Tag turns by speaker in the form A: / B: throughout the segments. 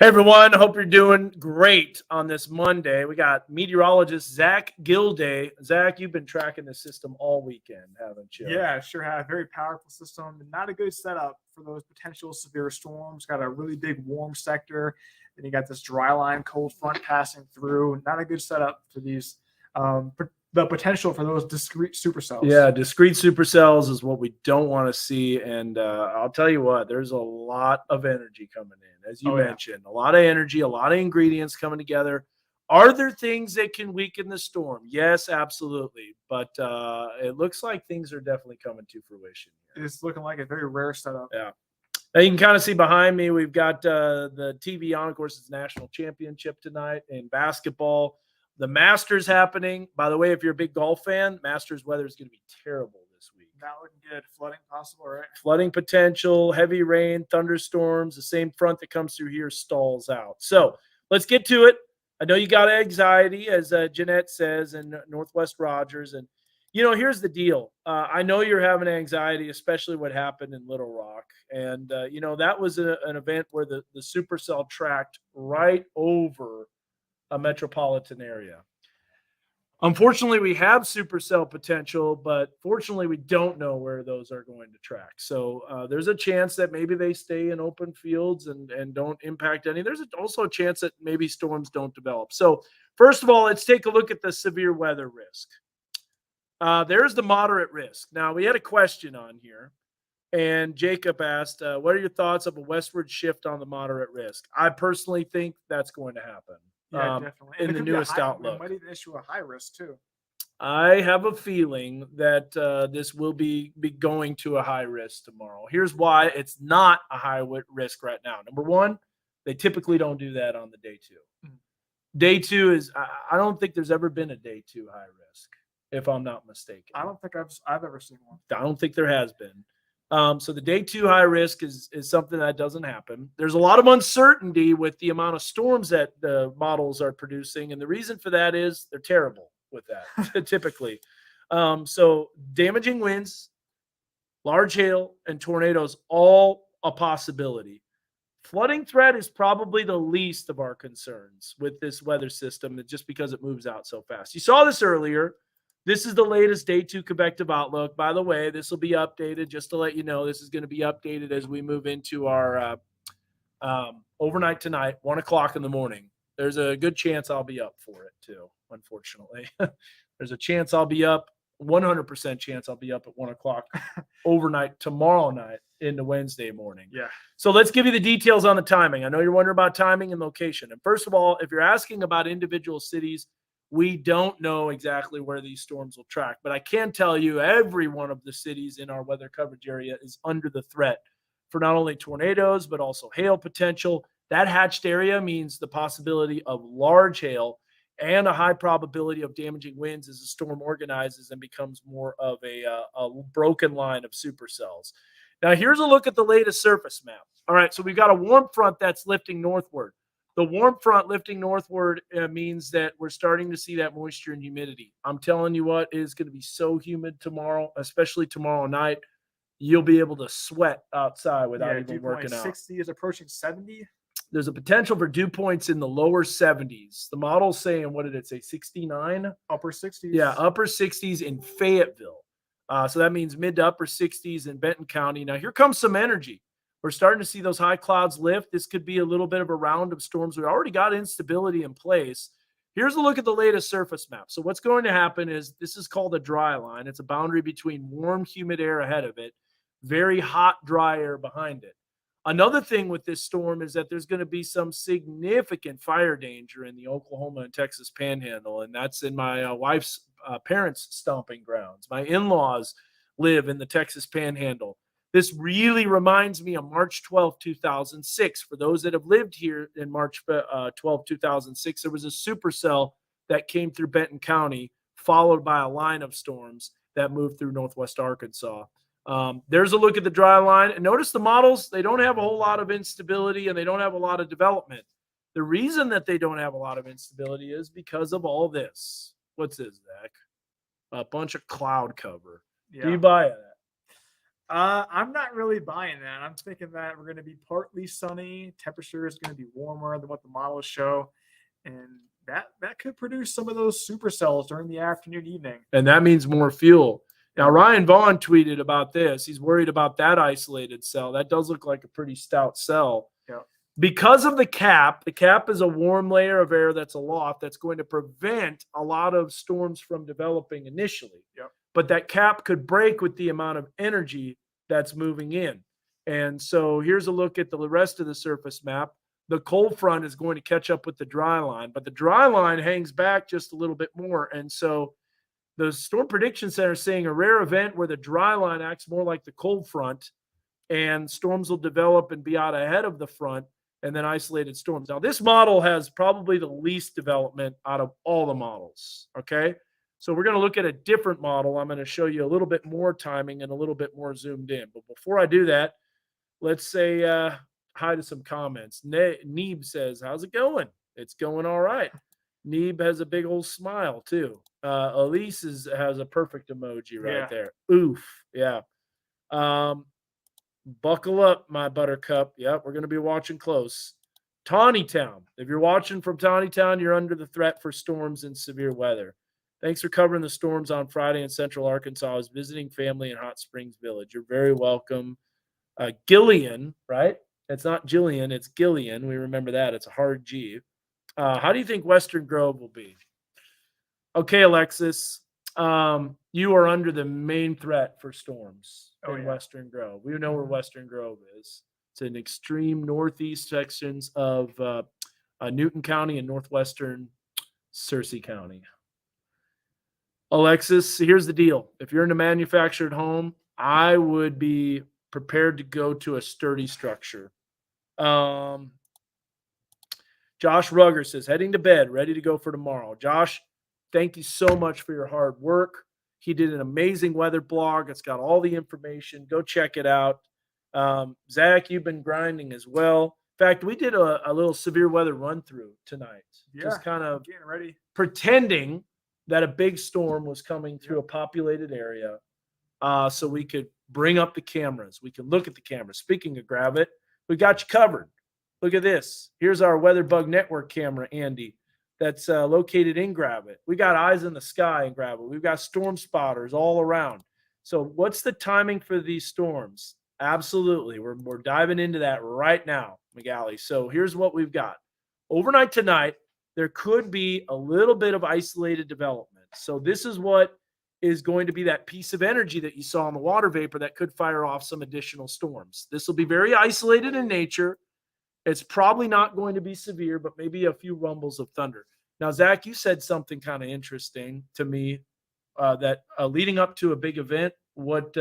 A: Hey everyone, hope you're doing great on this Monday. We got meteorologist Zach Gilday. Zach, you've been tracking the system all weekend, haven't you?
B: Yeah, sure have. Very powerful system. Not a good setup for those potential severe storms. Got a really big warm sector. Then you got this dry line cold front passing through. Not a good setup for these. The potential for those discrete supercells.
A: Yeah, discrete supercells is what we don't want to see. And I'll tell you what, there's a lot of energy coming in, as you mentioned. A lot of energy, a lot of ingredients coming together. Are there things that can weaken the storm? Yes, absolutely. But it looks like things are definitely coming to fruition here.
B: It's looking like a very rare setup.
A: Yeah. Now you can kind of see behind me, we've got the TV on. Of course, it's national championship tonight in basketball. The Masters happening. By the way, if you're a big golf fan, Masters weather is going to be terrible this week.
B: Not looking good. Flooding possible, right?
A: Flooding potential, heavy rain, thunderstorms. The same front that comes through here stalls out. So let's get to it. I know you got anxiety, as Jeanette says, in Northwest Rogers. And, here's the deal. I know you're having anxiety, especially what happened in Little Rock. And, that was an event where the supercell tracked right over a metropolitan area. Unfortunately, we have supercell potential, but fortunately, we don't know where those are going to track. So there's a chance that maybe they stay in open fields and don't impact any. There's also a chance that maybe storms don't develop. So first of all, let's take a look at the severe weather risk. There's the moderate risk. Now, we had a question on here, and Jacob asked, what are your thoughts of a westward shift on the moderate risk? I personally think that's going to happen.
B: Yeah, definitely.
A: In the newest outlook.
B: It might even issue a high risk too.
A: I have a feeling that this will be going to a high risk tomorrow. Here's why it's not a high risk right now. Number one, they typically don't do that on the day two. Day two is, I don't think there's ever been a day two high risk, if I'm not mistaken.
B: I don't think I've ever seen one.
A: I don't think there has been. So the day two high risk is something that doesn't happen. There's a lot of uncertainty with the amount of storms that the models are producing. And the reason for that is they're terrible with that typically. So damaging winds, large hail, and tornadoes, all a possibility. Flooding threat is probably the least of our concerns with this weather system, just because it moves out so fast. You saw this earlier. This is the latest day two convective outlook. By the way, this will be updated just to let you know. This is going to be updated as we move into our overnight tonight, 1 o'clock in the morning. There's a good chance I'll be up for it too, unfortunately. There's a chance I'll be up, 100% chance I'll be up at 1 o'clock overnight tomorrow night into Wednesday morning.
B: Yeah.
A: So let's give you the details on the timing. I know you're wondering about timing and location. And first of all, if you're asking about individual cities, we don't know exactly where these storms will track, but I can tell you every one of the cities in our weather coverage area is under the threat for not only tornadoes, but also hail potential. That hatched area means the possibility of large hail and a high probability of damaging winds as the storm organizes and becomes more of a broken line of supercells. Now, here's a look at the latest surface map. All right, so we've got a warm front that's lifting northward. The warm front lifting northward means that we're starting to see that moisture and humidity. I'm telling you what, it is going to be so humid tomorrow, especially tomorrow night. You'll be able to sweat outside without even working out.
B: 60 is approaching 70.
A: There's a potential for dew points in the lower 70s. The model's saying, what did it say, 69?
B: Upper 60s.
A: Yeah, upper 60s in Fayetteville. So that means mid to upper 60s in Benton County. Now, here comes some energy. We're starting to see those high clouds lift. This could be a little bit of a round of storms. We already got instability in place. Here's a look at the latest surface map. So what's going to happen is this is called a dry line. It's a boundary between warm, humid air ahead of it, very hot, dry air behind it. Another thing with this storm is that there's going to be some significant fire danger in the Oklahoma and Texas panhandle, and that's in my wife's parents' stomping grounds. My in-laws live in the Texas panhandle. This really reminds me of March 12, 2006. For those that have lived here in March 12, 2006, there was a supercell that came through Benton County, followed by a line of storms that moved through northwest Arkansas. There's a look at the dry line. And notice the models, they don't have a whole lot of instability and they don't have a lot of development. The reason that they don't have a lot of instability is because of all this. What's this, Zach? A bunch of cloud cover.
B: Yeah.
A: Do you buy that?
B: I'm not really buying that. I'm thinking that we're going to be partly sunny. Temperature is going to be warmer than what the models show, and that could produce some of those supercells during the afternoon, evening.
A: And that means more fuel. Now,
B: Yeah.
A: Ryan Vaughn tweeted about this. He's worried about that isolated cell. That does look like a pretty stout cell.
B: Yeah.
A: Because of the cap is a warm layer of air that's aloft that's going to prevent a lot of storms from developing initially.
B: Yep.
A: But that cap could break with the amount of energy that's moving in. And so here's a look at the rest of the surface map. The cold front is going to catch up with the dry line, but the dry line hangs back just a little bit more. And so the Storm Prediction Center is saying a rare event where the dry line acts more like the cold front and storms will develop and be out ahead of the front and then isolated storms. Now, this model has probably the least development out of all the models. Okay. So we're going to look at a different model. I'm going to show you a little bit more timing and a little bit more zoomed in. But before I do that, let's say hi to some comments. Neeb says, how's it going? It's going all right. Neeb has a big old smile too. Elise has a perfect emoji right there. Oof. Yeah. Buckle up, my buttercup. Yep, we're going to be watching close. Tawny Town. If you're watching from Tawny Town, you're under the threat for storms and severe weather. Thanks for covering the storms on Friday in Central Arkansas. I was visiting family in Hot Springs Village. You're very welcome. Gillian, right? It's not Jillian, it's Gillian. We remember that. It's a hard G. How do you think Western Grove will be? Okay, Alexis. You are under the main threat for storms in Western Grove. We know where Western Grove is. It's in extreme northeast sections of Newton County and northwestern Searcy County. Alexis, here's the deal. If you're in a manufactured home, I would be prepared to go to a sturdy structure. Josh Rugger says, heading to bed, ready to go for tomorrow. Josh, thank you so much for your hard work. He did an amazing weather blog. It's got all the information. Go check it out. Zach, you've been grinding as well. In fact, we did a little severe weather run through tonight. Just kind of
B: getting ready,
A: pretending that a big storm was coming through a populated area, so we could bring up the cameras. We can look at the cameras. Speaking of Gravit, we got you covered. Look at this. Here's our Weather Bug Network camera, Andy, that's located in Gravit. We got eyes in the sky in Gravit. We've got storm spotters all around. So what's the timing for these storms? Absolutely. We're diving into that right now, McGalley. So here's what we've got. Overnight tonight, there could be a little bit of isolated development. So this is what is going to be that piece of energy that you saw in the water vapor that could fire off some additional storms. This will be very isolated in nature. It's probably not going to be severe, but maybe a few rumbles of thunder. Now, Zach, you said something kind of interesting to me that leading up to a big event, what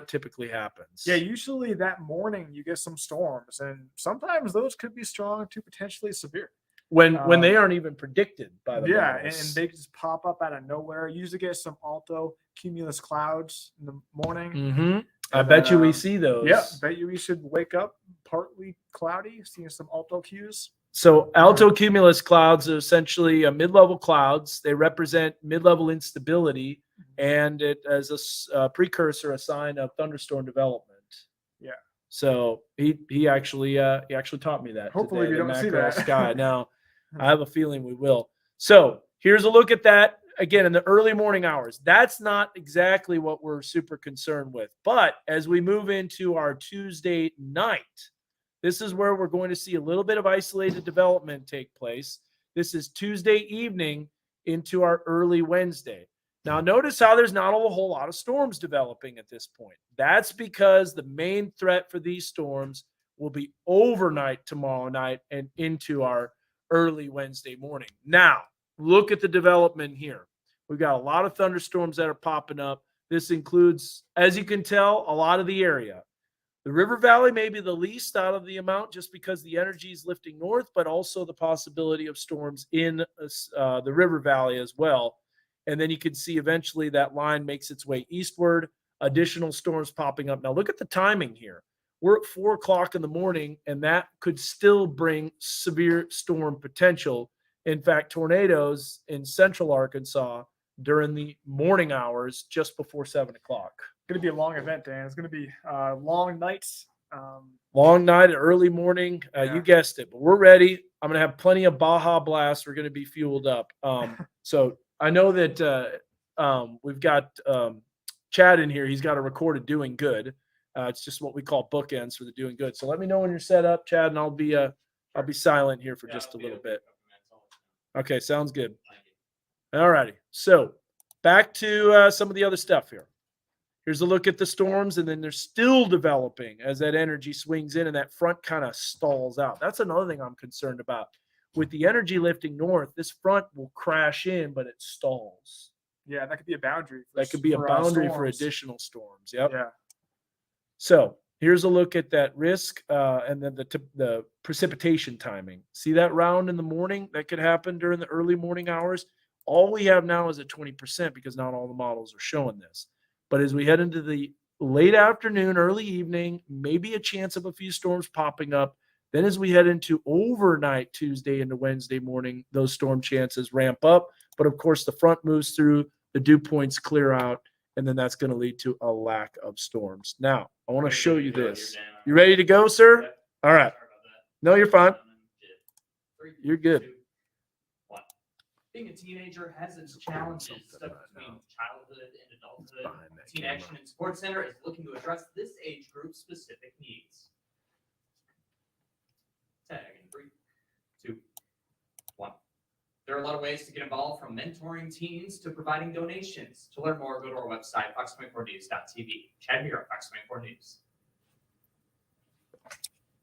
A: typically happens?
B: Yeah, usually that morning you get some storms, and sometimes those could be strong to potentially severe.
A: When they aren't even predicted by the
B: models. And they just pop up out of nowhere. You usually get some alto cumulus clouds in the morning.
A: Mm-hmm. I bet you we see those.
B: Yeah, bet you we should wake up partly cloudy, seeing some alto cues.
A: So alto cumulus clouds are essentially mid-level clouds. They represent mid-level instability, and it as a precursor, a sign of thunderstorm development.
B: Yeah.
A: So he actually taught me that.
B: Hopefully we don't see that.
A: Sky. Now, I have a feeling we will. So here's a look at that again in the early morning hours. That's not exactly what we're super concerned with. But as we move into our Tuesday night, this is where we're going to see a little bit of isolated development take place. This is Tuesday evening into our early Wednesday. Now, notice how there's not a whole lot of storms developing at this point. That's because the main threat for these storms will be overnight tomorrow night and into our early Wednesday morning. Now, look at the development here. We've got a lot of thunderstorms that are popping up. This includes, as you can tell, a lot of the area. The River Valley may be the least out of the amount just because the energy is lifting north, but also the possibility of storms in the River Valley as well. And then you can see eventually that line makes its way eastward, additional storms popping up. Now, look at the timing here. We're at 4 o'clock in the morning, and that could still bring severe storm potential. In fact, tornadoes in central Arkansas during the morning hours just before 7 o'clock.
B: Going to be a long event, Dan. It's going to be long nights.
A: Long night, early morning. You guessed it, but we're ready. I'm going to have plenty of Baja Blast. We're going to be fueled up. So I know that we've got Chad in here. He's got a recorded Doing Good. It's just what we call bookends for the Doing Good. So let me know when you're set up, Chad, and I'll be silent here for just a little bit. Okay, sounds good. All righty. So back to some of the other stuff here. Here's a look at the storms, and then they're still developing as that energy swings in and that front kind of stalls out. That's another thing I'm concerned about. With the energy lifting north, this front will crash in, but it stalls.
B: Yeah, that could be a boundary.
A: That could be a boundary for additional storms. Yep.
B: Yeah.
A: So here's a look at that risk and then the precipitation timing. See that round in the morning that could happen during the early morning hours? All we have now is at 20% because not all the models are showing this. But as we head into the late afternoon, early evening, maybe a chance of a few storms popping up. Then as we head into overnight Tuesday into Wednesday morning, those storm chances ramp up. But of course, the front moves through, the dew points clear out, and then that's going to lead to a lack of storms. Now, I want to show you this. You ready to go, sir? All right. No, you're fine. You're good.
C: Being a teenager has its challenges stuck between childhood and adulthood. Teen Action and Sports Center is looking to address this age group's specific needs. Tag in 3, 2, 1. There are a lot of ways to get involved, from mentoring teens to providing donations. To learn more, go to our website, fox24news.tv. Chad Muir, Fox 24 News.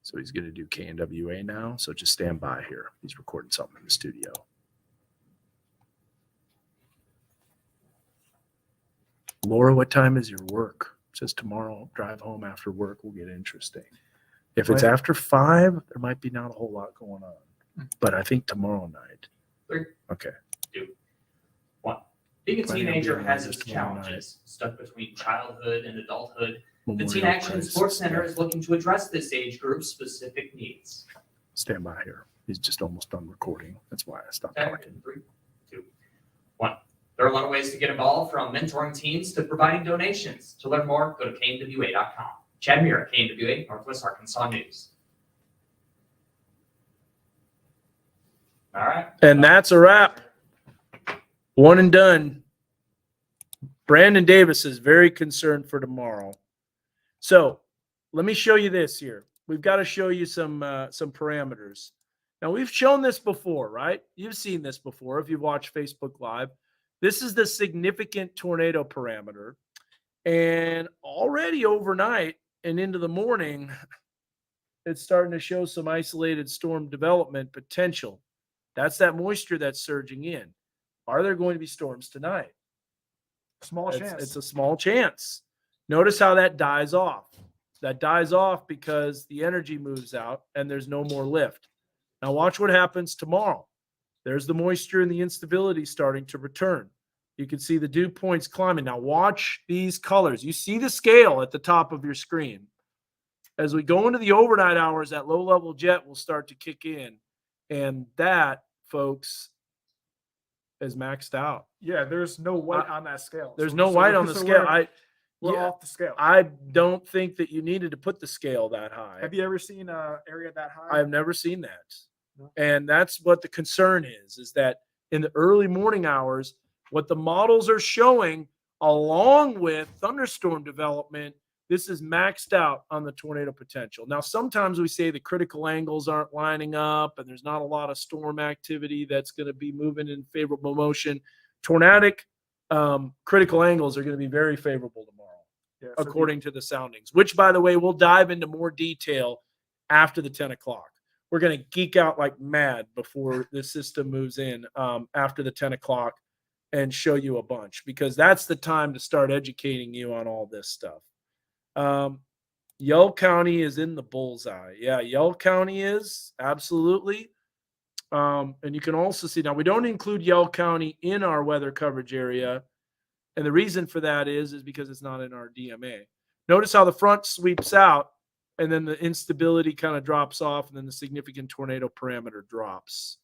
A: So he's going to do KNWA now. So just stand by here. He's recording something in the studio. Laura, what time is your work? It says tomorrow, drive home after work will get interesting. If it's after 5, there might be not a whole lot going on. But I think tomorrow night.
C: 3,
A: okay.
C: 2, 1. Being a teenager has its challenges stuck between childhood and adulthood. The Teen Action and Sports Center is looking to address this age group's specific needs.
A: Stand by here. He's just almost done recording. That's why I stopped talking.
C: 3, 2, 1. There are a lot of ways to get involved, from mentoring teens to providing donations. To learn more, go to knwa.com. Chad Muir, KNWA, Northwest Arkansas News. All right.
A: And that's a wrap. One and done. Brandon Davis is very concerned for tomorrow. So let me show you this here. We've got to show you some parameters. Now, we've shown this before, right? You've seen this before if you've watched Facebook Live. This is the significant tornado parameter. And already overnight and into the morning, it's starting to show some isolated storm development potential. That's that moisture that's surging in. Are there going to be storms tonight?
B: Small chance.
A: It's a small chance. Notice how that dies off. That dies off because the energy moves out and there's no more lift. Now watch what happens tomorrow. There's the moisture and the instability starting to return. You can see the dew points climbing. Now watch these colors. You see the scale at the top of your screen. As we go into the overnight hours, that low-level jet will start to kick in. And that, folks, is maxed out.
B: Yeah, there's no white on that scale.
A: There's no white on the scale.
B: We're off the scale.
A: I don't think that you needed to put the scale that high.
B: Have you ever seen an area that high?
A: I've never seen that.
B: No.
A: And that's what the concern is that in the early morning hours, what the models are showing, along with thunderstorm development, this is maxed out on the tornado potential. Now, sometimes we say the critical angles aren't lining up and there's not a lot of storm activity that's going to be moving in favorable motion. Tornadic critical angles are going to be very favorable tomorrow, according to the soundings, which, by the way, we'll dive into more detail after the 10 o'clock. We're going to geek out like mad before the system moves in after the 10 o'clock and show you a bunch, because that's the time to start educating you on all this stuff. Yell County is in the bullseye. Yeah, Yell County is, absolutely. And you can also see, now we don't include Yell County in our weather coverage area. And the reason for that is because it's not in our DMA. Notice how the front sweeps out and then the instability kind of drops off and then the significant tornado parameter drops.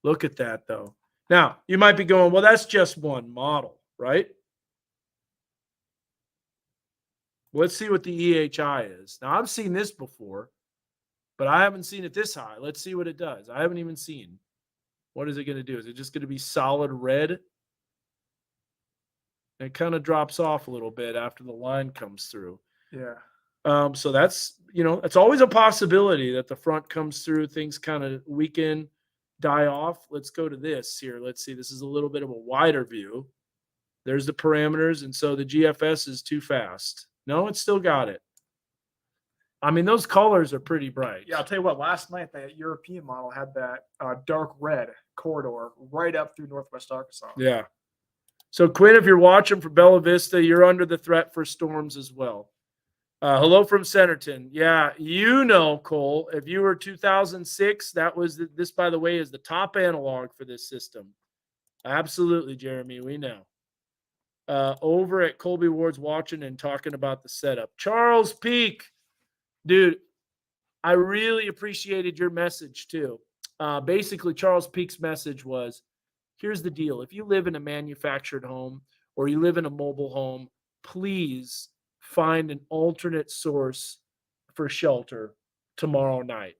A: Look at that, though. Now, you might be going, well, that's just one model, right? Let's see what the EHI is. Now, I've seen this before, but I haven't seen it this high. Let's see what it does. I haven't even seen. What is it going to do? Is it just going to be solid red? It kind of drops off a little bit after the line comes through.
B: Yeah.
A: So that's, it's always a possibility that the front comes through, things kind of weaken, die off. Let's go to this here. Let's see. This is a little bit of a wider view. There's the parameters. And so the GFS is too fast. No, it's still got it. I mean, those colors are pretty bright.
B: Yeah, I'll tell you what, last night that European model had that dark red corridor right up through Northwest Arkansas.
A: Yeah. So, Quinn, if you're watching from Bella Vista, you're under the threat for storms as well. Hello from Centerton. Yeah, Cole, if you were 2006, this, by the way, is the top analog for this system. Absolutely, Jeremy, we know. Over at Colby Ward's watching and talking about the setup. Charles Peak, dude, I really appreciated your message too. Basically, Charles Peak's message was, here's the deal. If you live in a manufactured home or you live in a mobile home, please find an alternate source for shelter tomorrow night.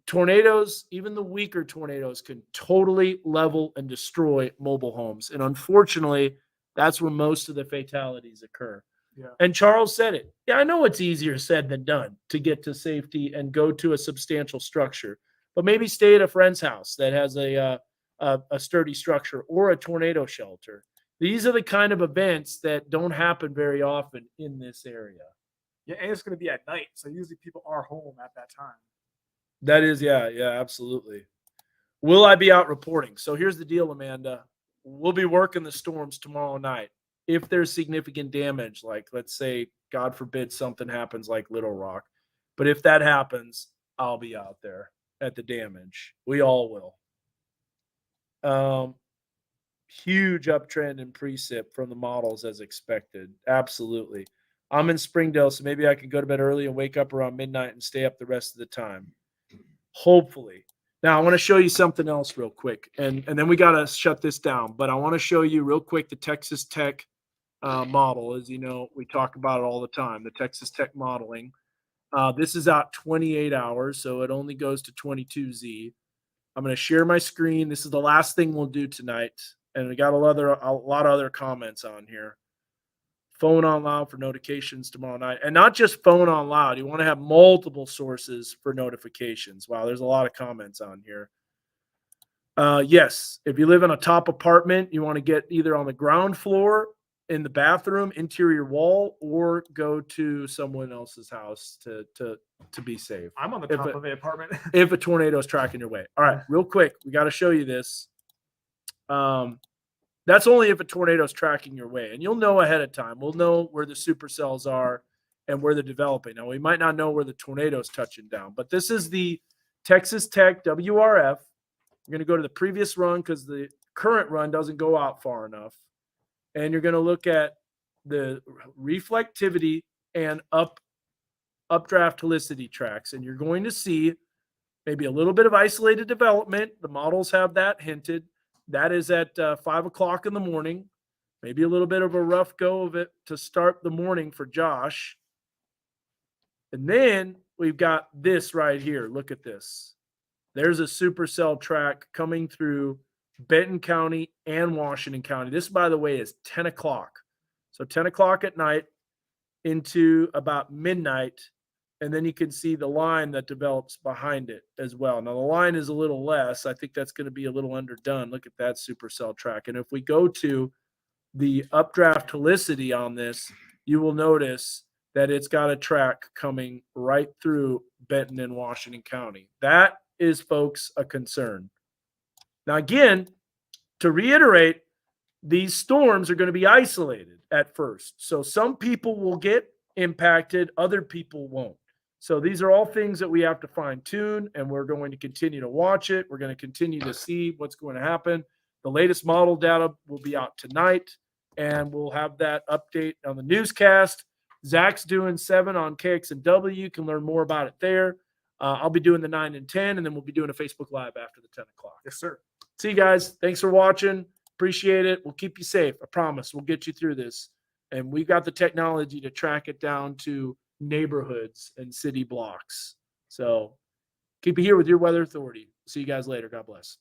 A: Tornadoes, even the weaker tornadoes, can totally level and destroy mobile homes. And unfortunately, that's where most of the fatalities occur.
B: Yeah.
A: And Charles said it. Yeah, I know it's easier said than done to get to safety and go to a substantial structure, but maybe stay at a friend's house that has a sturdy structure or a tornado shelter. These are the kind of events that don't happen very often in this area.
B: Yeah, and it's going to be at night, so usually people are home at that time.
A: That is, yeah, absolutely. Will I be out reporting? So here's the deal, Amanda. We'll be working the storms tomorrow night. If there's significant damage, like let's say, God forbid, something happens like Little Rock. But if that happens, I'll be out there at the damage. We all will. Huge uptrend in precip from the models as expected. Absolutely. I'm in Springdale, so maybe I can go to bed early and wake up around midnight and stay up the rest of the time. Hopefully. Now, I want to show you something else real quick, and then we got to shut this down. But I want to show you real quick the Texas Tech model. As you know, we talk about it all the time, the Texas Tech modeling. This is out 28 hours, so it only goes to 22Z. I'm going to share my screen. This is the last thing we'll do tonight. And we got a lot of other comments on here. Phone on loud for notifications tomorrow night. And not just phone on loud. You want to have multiple sources for notifications. Wow, there's a lot of comments on here. Yes, if you live in a top apartment, you want to get either on the ground floor, in the bathroom, interior wall, or go to someone else's house to be safe.
B: I'm on the top of the apartment.
A: If a tornado is tracking your way. All right, real quick, we got to show you this. That's only if a tornado is tracking your way, and you'll know ahead of time. We'll know where the supercells are and where they're developing. Now, we might not know where the tornado is touching down, but this is the Texas Tech WRF. We're going to go to the previous run because the current run doesn't go out far enough. And you're going to look at the reflectivity and updraft helicity tracks, and you're going to see maybe a little bit of isolated development. The models have that hinted. That is at 5 o'clock in the morning. Maybe a little bit of a rough go of it to start the morning for Josh. And then we've got this right here. Look at this. There's a supercell track coming through Benton County and Washington County. This, by the way, is 10 o'clock. So 10 o'clock at night into about midnight. And then you can see the line that develops behind it as well. Now, the line is a little less. I think that's going to be a little underdone. Look at that supercell track. And if we go to the updraft helicity on this, you will notice that it's got a track coming right through Benton and Washington County. That is, folks, a concern. Now, again, to reiterate, these storms are going to be isolated at first. So some people will get impacted, other people won't. So these are all things that we have to fine tune, and we're going to continue to watch it. We're going to continue to see what's going to happen. The latest model data will be out tonight, and we'll have that update on the newscast. Zach's doing 7 on KXNW. You can learn more about it there. I'll be doing the 9 and 10, and then we'll be doing a Facebook Live after the 10 o'clock.
B: Yes, sir.
A: See you guys. Thanks for watching. Appreciate it. We'll keep you safe. I promise. We'll get you through this. And we've got the technology to track it down to neighborhoods and city blocks. So keep it here with your weather authority. See you guys later. God bless.